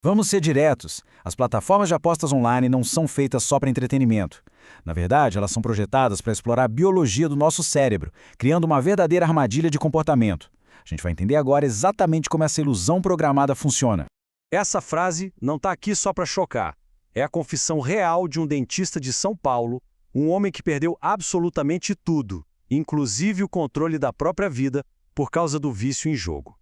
Vamos ser diretos. As plataformas de apostas online não são feitas só para entretenimento. Na verdade, elas são projetadas para explorar a biologia do nosso cérebro, criando uma verdadeira armadilha de comportamento. A gente vai entender agora exatamente como essa ilusão programada funciona. Essa frase não está aqui só para chocar. É a confissão real de um dentista de São Paulo, um homem que perdeu absolutamente tudo, inclusive o controle da própria vida, por causa do vício em jogo.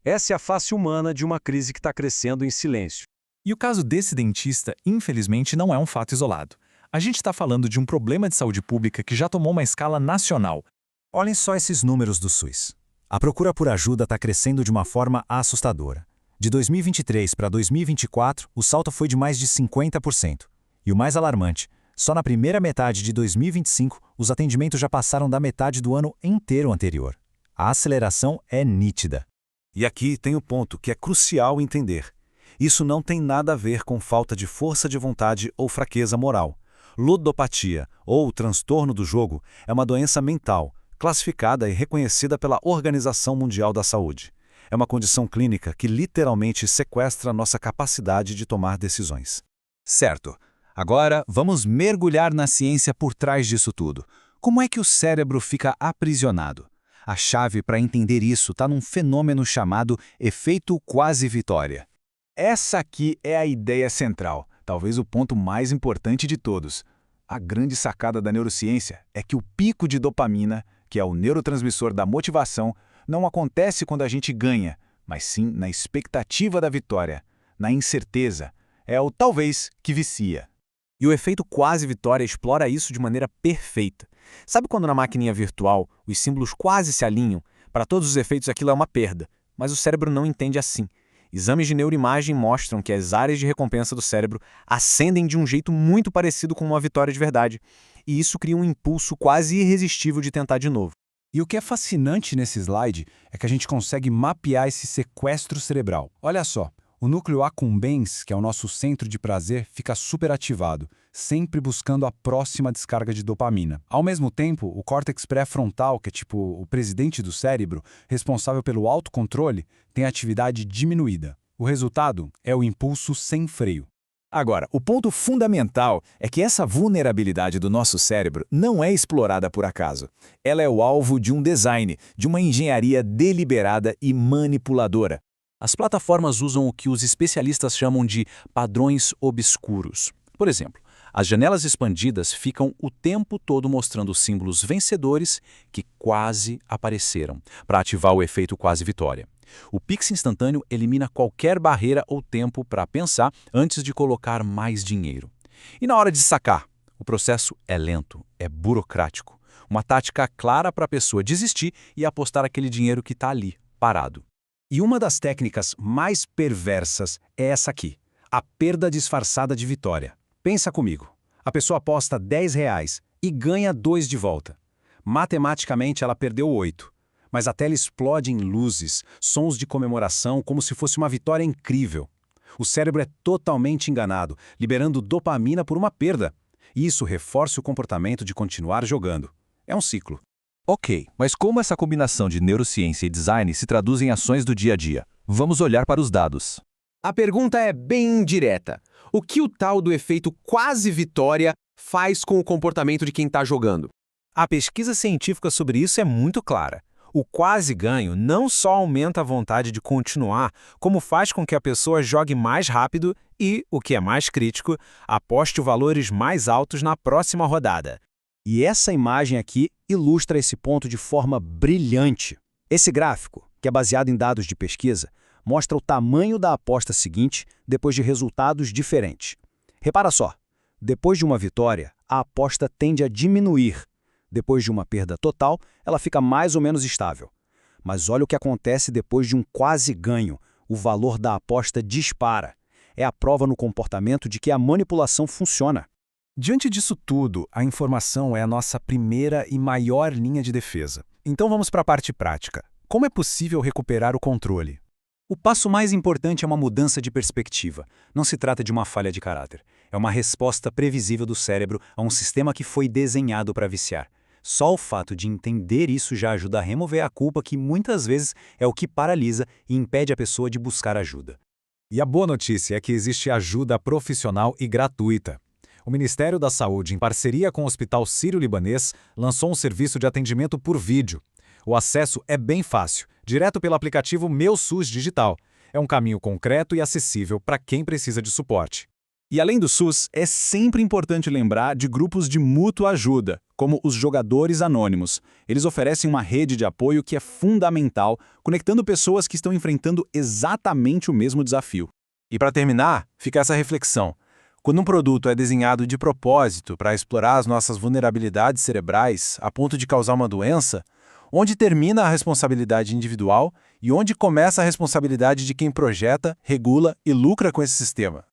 Essa é a face humana de uma crise que está crescendo em silêncio. E o caso desse dentista, infelizmente, não é um fato isolado. A gente está falando de um problema de saúde pública que já tomou uma escala nacional. Olhem só esses números do SUS. A procura por ajuda está crescendo de uma forma assustadora. De 2023 para 2024, o salto foi de mais de 50%. E o mais alarmante, só na primeira metade de 2025, os atendimentos já passaram da metade do ano inteiro anterior. A aceleração é nítida. E aqui tem o ponto que é crucial entender. Isso não tem nada a ver com falta de força de vontade ou fraqueza moral. Ludopatia, ou transtorno do jogo, é uma doença mental, classificada e reconhecida pela Organização Mundial da Saúde. É uma condição clínica que literalmente sequestra nossa capacidade de tomar decisões. Certo. Agora, vamos mergulhar na ciência por trás disso tudo. Como é que o cérebro fica aprisionado? A chave para entender isso está num fenômeno chamado efeito quasi-vitória. Essa aqui é a ideia central, talvez o ponto mais importante de todos. A grande sacada da neurociência é que o pico de dopamina, que é o neurotransmissor da motivação, não acontece quando a gente ganha, mas sim na expectativa da vitória, na incerteza. É o talvez que vicia. E o efeito quasi-vitória explora isso de maneira perfeita. Sabe quando na maquininha virtual os símbolos quase se alinham? Para todos os efeitos aquilo é uma perda, mas o cérebro não entende assim. Exames de neuroimagem mostram que as áreas de recompensa do cérebro ascendem de um jeito muito parecido com uma vitória de verdade, e isso cria um impulso quase irresistível de tentar de novo. E o que é fascinante nesse slide é que a gente consegue mapear esse sequestro cerebral. Olha só, o núcleo accumbens, que é o nosso centro de prazer, fica superativado, sempre buscando a próxima descarga de dopamina. Ao mesmo tempo, o córtex pré-frontal, que é tipo o presidente do cérebro, responsável pelo autocontrole, tem atividade diminuída. O resultado é o impulso sem freio. Agora, o ponto fundamental é que essa vulnerabilidade do nosso cérebro não é explorada por acaso. Ela é o alvo de um design, de uma engenharia deliberada e manipuladora. As plataformas usam o que os especialistas chamam de padrões obscuros. Por exemplo, as janelas expandidas ficam o tempo todo mostrando símbolos vencedores que quase apareceram, para ativar o efeito quasi-vitória. O Pix instantâneo elimina qualquer barreira ou tempo para pensar antes de colocar mais dinheiro. E na hora de sacar, o processo é lento, é burocrático. Uma tática clara para a pessoa desistir e apostar aquele dinheiro que está ali, parado. E uma das técnicas mais perversas é essa aqui, a perda disfarçada de vitória. Pensa comigo, a pessoa aposta R$ 10 e ganha 2 de volta. Matematicamente ela perdeu 8, mas a tela explode em luzes, sons de comemoração como se fosse uma vitória incrível. O cérebro é totalmente enganado, liberando dopamina por uma perda. E isso reforça o comportamento de continuar jogando. É um ciclo. Ok, mas como essa combinação de neurociência e design se traduz em ações do dia a dia? Vamos olhar para os dados. A pergunta é bem direta. O que o tal do efeito quasi-vitória faz com o comportamento de quem está jogando? A pesquisa científica sobre isso é muito clara. O quase-ganho não só aumenta a vontade de continuar, como faz com que a pessoa jogue mais rápido e, o que é mais crítico, aposte valores mais altos na próxima rodada. E essa imagem aqui ilustra esse ponto de forma brilhante. Esse gráfico, que é baseado em dados de pesquisa, mostra o tamanho da aposta seguinte depois de resultados diferentes. Repara só, depois de uma vitória, a aposta tende a diminuir. Depois de uma perda total, ela fica mais ou menos estável. Mas olha o que acontece depois de um quase ganho. O valor da aposta dispara. É a prova no comportamento de que a manipulação funciona. Diante disso tudo, a informação é a nossa primeira e maior linha de defesa. Então vamos para a parte prática. Como é possível recuperar o controle? O passo mais importante é uma mudança de perspectiva. Não se trata de uma falha de caráter. É uma resposta previsível do cérebro a um sistema que foi desenhado para viciar. Só o fato de entender isso já ajuda a remover a culpa que muitas vezes é o que paralisa e impede a pessoa de buscar ajuda. E a boa notícia é que existe ajuda profissional e gratuita. O Ministério da Saúde, em parceria com o Hospital Sírio-Libanês, lançou um serviço de atendimento por vídeo. O acesso é bem fácil, direto pelo aplicativo Meu SUS Digital. É um caminho concreto e acessível para quem precisa de suporte. E além do SUS, é sempre importante lembrar de grupos de mútua ajuda, como os Jogadores Anônimos. Eles oferecem uma rede de apoio que é fundamental, conectando pessoas que estão enfrentando exatamente o mesmo desafio. E para terminar, fica essa reflexão. Quando um produto é desenhado de propósito para explorar as nossas vulnerabilidades cerebrais a ponto de causar uma doença, onde termina a responsabilidade individual e onde começa a responsabilidade de quem projeta, regula e lucra com esse sistema?